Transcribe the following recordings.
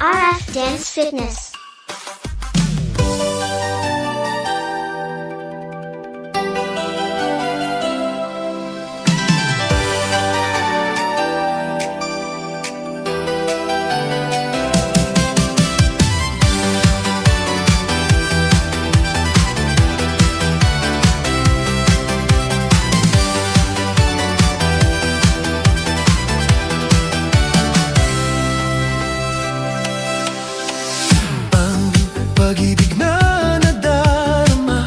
RF Dance Fitness. Pag-ibig na nadarama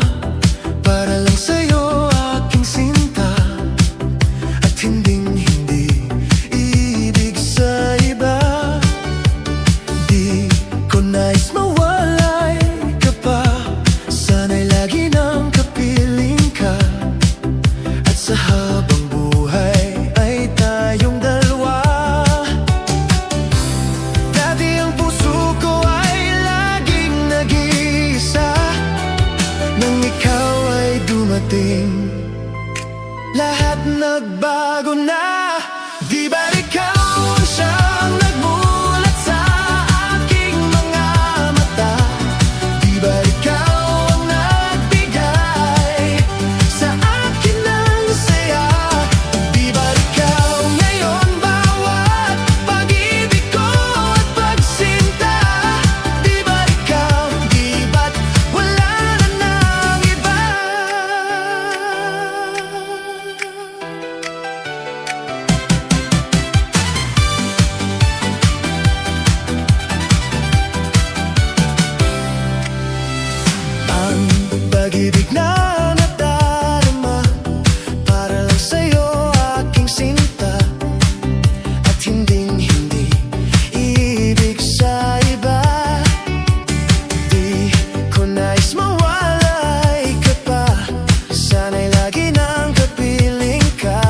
para lang sa'yo aking sinta, at hindi ibig sa iba. Di ko nais mawalay ka pa, sana'y lagi nang kapiling ka. At sa habang buhay ay tayong dalawa. Dati ang puso ko ay laging nag-iisa, nang ikaw ay dumating, lahat nagbago na. Di ba ikaw ang siyang nagmulat sa aking mga mata? Di ba ikaw ang nagbigay sa akin ng saya? Di ba ikaw ngayon bawat pag-ibig ko at pagsinta? Di ba ikaw, di ba't wala na ng iba? Ang pag-ibig na nadarama para lang sa'yo aking sinta, at hindi ibig sa iba. Di ko nais mawalay ka pa, sana'y lagi nang kapiling ka.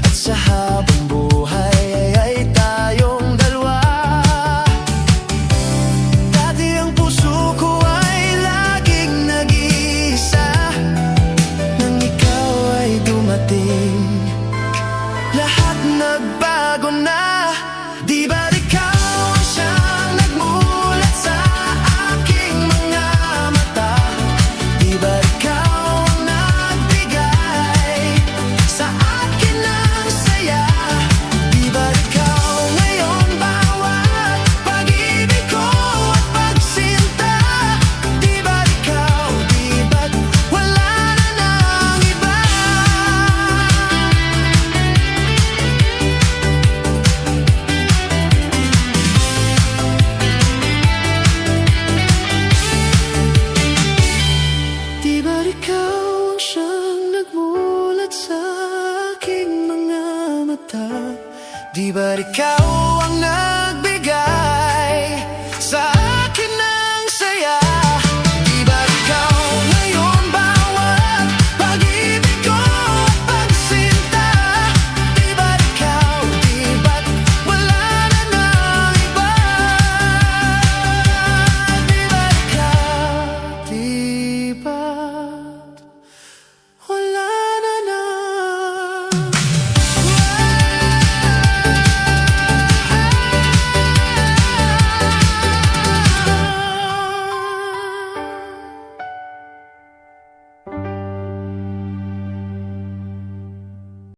At sa habang buhay ay tayong dalawa. Dati ang puso ko ay laging nag-iisa, nang ikaw ay dumating, lahat nagbago na. Di ba ikaw ang siyang nagmulat sa aking mga mata? Di ba ikaw ang nagbigay sa akin ng saya? Di ba ikaw ngayon bawat pag-ibig ko at pagsinta? Di ba ikaw, di ba't wala na ng iba? Di ba ikaw ang siyang nagmulat sa aking mga mata? Di ba ikaw ang